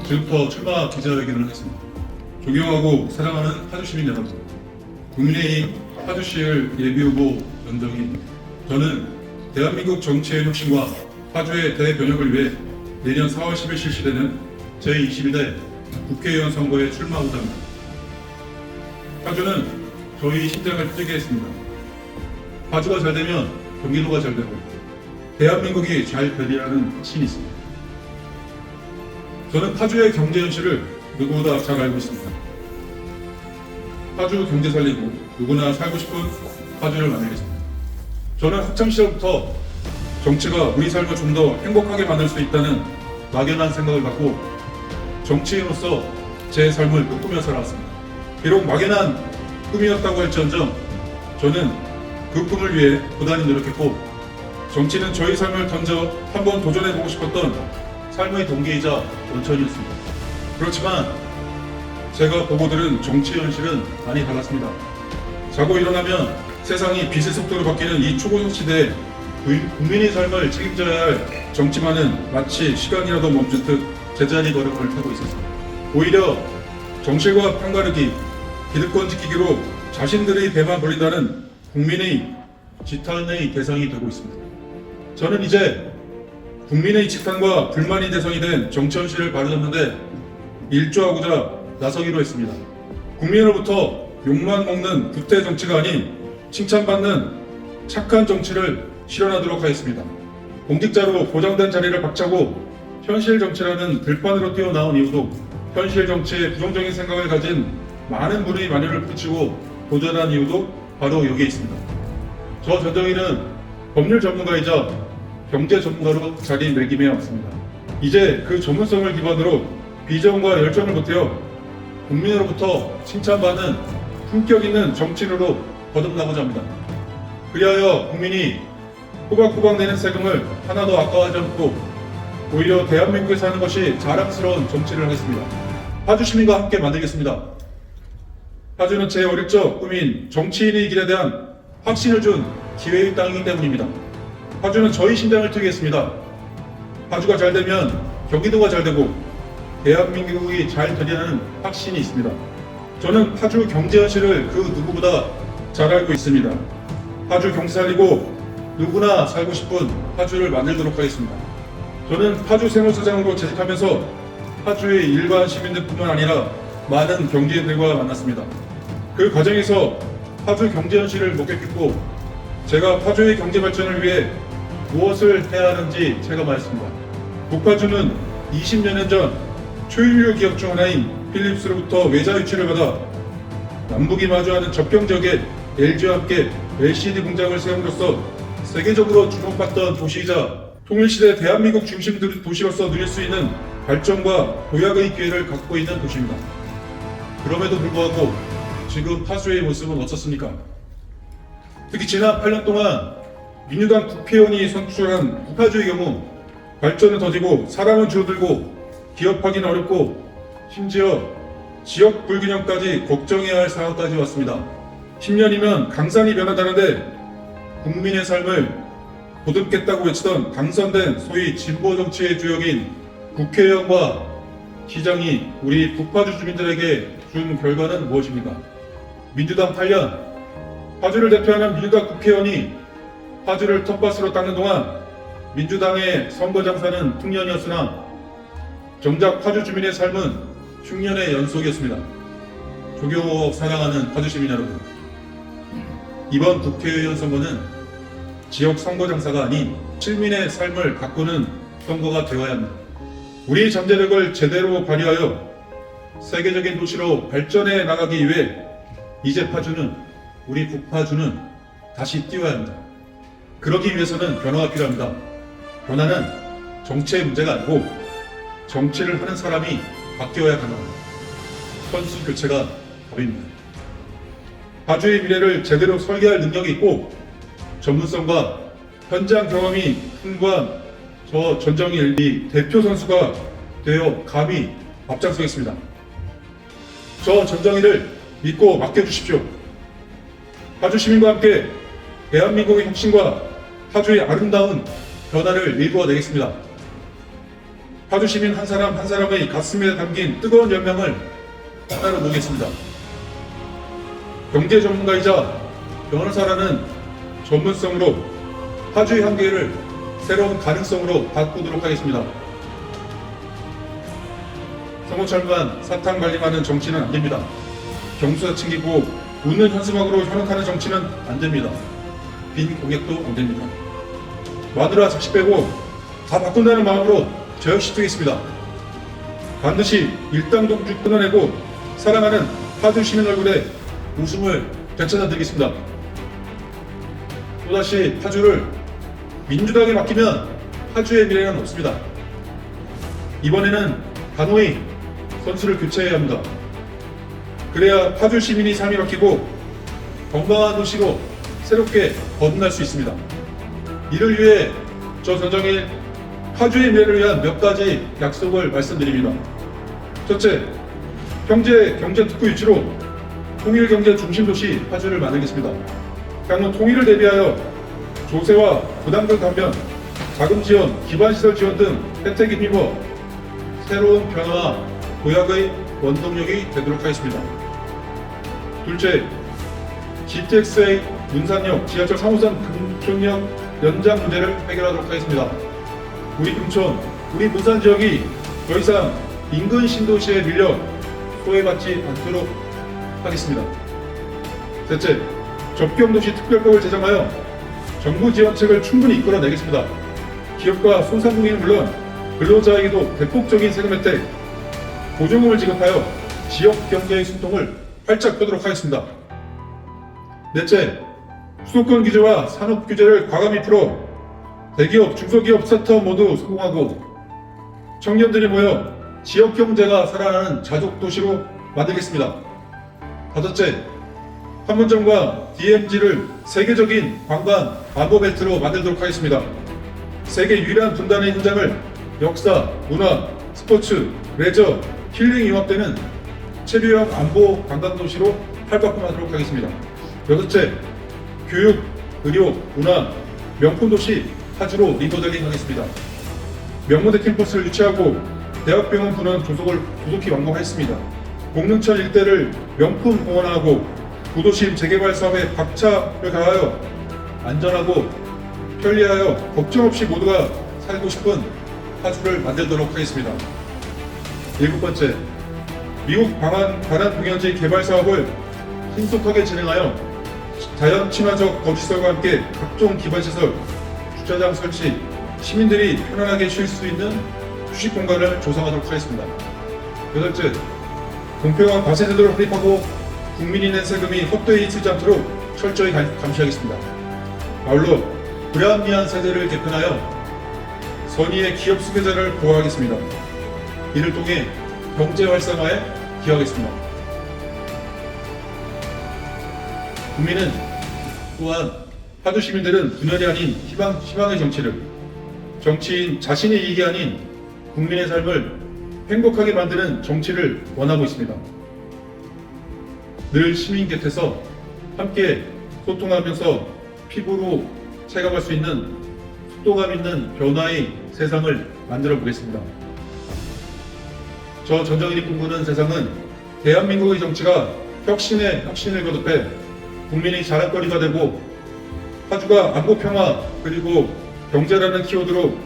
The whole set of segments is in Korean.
지금부터 출마 기자회견을 하겠습니다. 존경하고 사랑하는 파주 시민 여러분, 국민의힘 파주시을 예비후보 전정희입니다. 저는 대한민국 정치의 혁신과 파주의 대변혁을 위해 내년 4월 10일 실시되는 제22대 국회의원 선거에 출마하고자 합니다. 파주는 저희 심장을 뛰게 했습니다. 파주가 잘 되면 경기도가 잘 되고 대한민국이 잘 되리라는 확신이 있습니다. 저는 파주의 경제 현실을 누구보다 잘 알고 있습니다. 파주 경제 살리고 누구나 살고 싶은 파주를 만들겠습니다. 저는 학창시절부터 정치가 우리 삶을 좀 더 행복하게 만들 수 있다는 막연한 생각을 갖고 정치인으로서 제 삶을 꿈꾸며 살아왔습니다. 비록 막연한 꿈이었다고 할지언정 저는 그 꿈을 위해 고단히 노력했고 정치는 저희 삶을 던져 한번 도전해보고 싶었던 삶의 동기이자 원천이었습니다. 그렇지만 제가 보고 들은 정치 현실은 많이 달랐습니다. 자고 일어나면 세상이 빛의 속도로 바뀌는 이 초고속 시대에 국민의 삶을 책임져야 할 정치만은 마치 시간이라도 멈춘 듯 제자리 걸음을 타고 있었습니다. 오히려 정실과 편가르기, 기득권 지키기로 자신들의 배만 벌린다는 국민의 지탄의 대상이 되고 있습니다. 저는 이제 국민의 지탄과 불만이 대상이 된 정치 현실을 바로잡는데 일조하고자 나서기로 했습니다. 국민으로부터 욕만 먹는 구태 정치가 아닌 칭찬받는 착한 정치를 실현하도록 하겠습니다. 공직자로 보장된 자리를 박차고 현실 정치라는 들판으로 뛰어나온 이유도 현실 정치에 부정적인 생각을 가진 많은 분의 만류를 부딪히고 도전한 이유도 바로 여기에 있습니다. 저 전정희는 법률 전문가이자 경제 전문가로 자리매김해 왔습니다. 이제 그 전문성을 기반으로 비전과 열정을 보태어 국민으로부터 칭찬받는 품격 있는 정치인으로 거듭나고자 합니다. 그리하여 국민이 호박호박 내는 세금을 하나도 아까워하지 않고 오히려 대한민국에 사는 것이 자랑스러운 정치를 하겠습니다. 파주 시민과 함께 만들겠습니다. 파주는 제 어릴 적 꿈인 정치인의 길에 대한 확신을 준 기회의 땅이기 때문입니다. 파주는 저희 심장을 트겠습니다. 파주가 잘 되면 경기도가 잘 되고 대한민국이 잘 되리라는 확신이 있습니다. 저는 파주 경제 현실을 그 누구보다 잘 알고 있습니다. 파주 경제 살리고 누구나 살고 싶은 파주를 만들도록 하겠습니다. 저는 파주 세무서장으로 재직하면서 파주의 일반 시민들뿐만 아니라 많은 경제인들과 만났습니다. 그 과정에서 파주 경제 현실을 목격했고 제가 파주의 경제 발전을 위해 무엇을 해야 하는지 제가 말했습니다. 북파주는 20여 년 전 초일류 기업 중 하나인 필립스로부터 외자 유치를 받아 남북이 마주하는 접경 지역에 LG와 함께 LCD 공장을 세움으로써 세계적으로 주목받던 도시이자 통일시대 대한민국 중심 도시로서 누릴 수 있는 발전과 도약의 기회를 갖고 있는 도시입니다. 그럼에도 불구하고 지금 파주의 모습은 어떻습니까? 특히 지난 8년 동안 민주당 국회의원이 선출한 북파주의 경우 발전은 더디고 사람은 줄어들고 기업하기는 어렵고 심지어 지역 불균형까지 걱정해야 할 상황까지 왔습니다. 10년이면 강산이 변하다는데 국민의 삶을 보듬겠다고 외치던 당선된 소위 진보 정치의 주역인 국회의원과 시장이 우리 북파주 주민들에게 준 결과는 무엇입니까? 민주당 8년, 파주를 대표하는 민주당 국회의원이 파주를 텃밭으로 닦는 동안 민주당의 선거 장사는 풍년이었으나 정작 파주 주민의 삶은 흉년의 연속이었습니다. 조경호 사랑하는 파주 시민 여러분, 이번 국회의원 선거는 지역 선거 장사가 아닌 시민의 삶을 바꾸는 선거가 되어야 합니다. 우리 잠재력을 제대로 발휘하여 세계적인 도시로 발전해 나가기 위해 이제 파주는, 우리 북파주는 다시 뛰어야 합니다. 그러기 위해서는 변화가 필요합니다. 변화는 정치의 문제가 아니고 정치를 하는 사람이 바뀌어야 가능합니다. 선수 교체가 답입니다. 파주의 미래를 제대로 설계할 능력이 있고 전문성과 현장 경험이 풍부한 저 전정희 대표 선수가 되어 감히 앞장서겠습니다. 저 전정희를 믿고 맡겨주십시오. 파주 시민과 함께 대한민국의 혁신과 파주의 아름다운 변화를 이루어내겠습니다. 파주 시민 한 사람 한 사람의 가슴에 담긴 뜨거운 열망을 따라 보겠습니다. 경제 전문가이자 변호사라는 전문성으로 파주의 한계를 새로운 가능성으로 바꾸도록 하겠습니다. 성호철만 사탕 관리하는 정치는 안 됩니다. 경수사 챙기고 웃는 현수막으로 현혹하는 정치는 안 됩니다. 빈 고객도 안 됩니다. 마누라 자식 빼고 다 바꾼다는 마음으로 저 역시 뛰겠습니다. 반드시 일당동주 끊어내고 사랑하는 파주 시민 얼굴에 웃음을 되찾아 드리겠습니다. 또다시 파주를 민주당에 맡기면 파주의 미래는 없습니다. 이번에는 단호히 선수를 교체해야 합니다. 그래야 파주 시민이 삶이 바뀌고 건강한 도시로 새롭게 거듭날 수 있습니다. 이를 위해 저 전정일 파주의 미래를 위한 몇 가지 약속을 말씀드립니다. 첫째, 경제 특구 유치로 통일경제 중심도시 파주를 만들겠습니다. 향후 통일을 대비하여 조세와 부담금 감면, 자금 지원, 기반시설 지원 등 혜택에 힘입어 새로운 변화와 도약의 원동력이 되도록 하겠습니다. 둘째, GTXA 문산역 지하철 3호선 금촌역 연장 문제를 해결하도록 하겠습니다. 우리 금촌, 우리 문산 지역이 더 이상 인근 신도시에 밀려 소외받지 않도록 하겠습니다. 셋째, 접경도시 특별법을 제정하여 정부 지원책을 충분히 이끌어내겠습니다. 기업과 소상공인은 물론 근로자에게도 대폭적인 세금 혜택, 보조금을 지급하여 지역 경제의 숨통을 활짝 펴도록 하겠습니다. 넷째, 수도권 규제와 산업 규제를 과감히 풀어 대기업, 중소기업, 스타트업 모두 성공하고 청년들이 모여 지역 경제가 살아나는 자족 도시로 만들겠습니다. 다섯째, 판문점과 DMZ를 세계적인 관광 안보벨트로 만들도록 하겠습니다. 세계 유일한 분단의 현장을 역사, 문화, 스포츠, 레저, 힐링이 융합되는 체류형 안보 관광도시로 팔바꿈하도록 하겠습니다. 여섯째, 교육, 의료, 문화, 명품도시 파주로 리더되게 하겠습니다. 명문대 캠퍼스를 유치하고 대학병원 분원 조속히 완공했습니다. 공릉천 일대를 명품 공원화하고 구도심 재개발 사업에 박차를 가하여 안전하고 편리하여 걱정 없이 모두가 살고 싶은 파주를 만들도록 하겠습니다. 일곱 번째, 미국 방한 공연지 개발 사업을 신속하게 진행하여 자연 친화적 거주시설과 함께 각종 기반시설, 주차장 설치, 시민들이 편안하게 쉴 수 있는 휴식 공간을 조성하도록 하겠습니다. 여덟째, 공평한 과세제도를 확립하고 국민이 낸 세금이 헛되이 쓰지 않도록 철저히 감시하겠습니다. 아울러 불합리한 세제를 개편하여 선의의 기업 수혜자를 보호하겠습니다. 이를 통해 경제 활성화에 기여하겠습니다. 국민은 또한 파주 시민들은 분열이 아닌 희망의 정치를, 정치인 자신의 이익이 아닌 국민의 삶을 행복하게 만드는 정치를 원하고 있습니다. 늘 시민 곁에서 함께 소통하면서 피부로 체감할 수 있는 속도감 있는 변화의 세상을 만들어 보겠습니다. 저 전정일이 꿈꾸는 세상은 대한민국의 정치가 혁신을 거듭해 국민의 자랑거리가 되고 파주가 안보 평화 그리고 경제라는 키워드로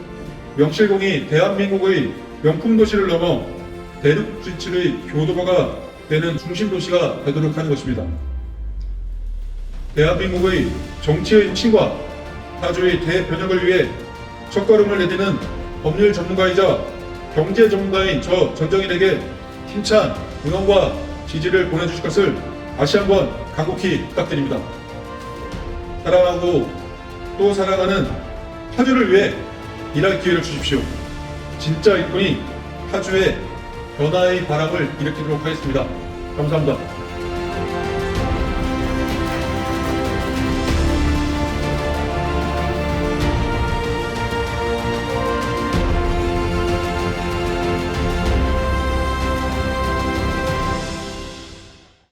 명실공히 대한민국의 명품 도시를 넘어 대륙 진출의 교도소가 되는 중심 도시가 되도록 하는 것입니다. 대한민국의 정치의 혁신과 파주의 대변혁을 위해 첫걸음을 내디는 법률 전문가이자 경제 전문가인 저 전정일에게 힘찬 응원과 지지를 보내주실 것을 다시 한번 간곡히 부탁드립니다. 사랑하고 또 사랑하는 파주를 위해 일할 기회를 주십시오. 진짜 일꾼이 파주의 변화의 바람을 일으키도록 하겠습니다. 감사합니다.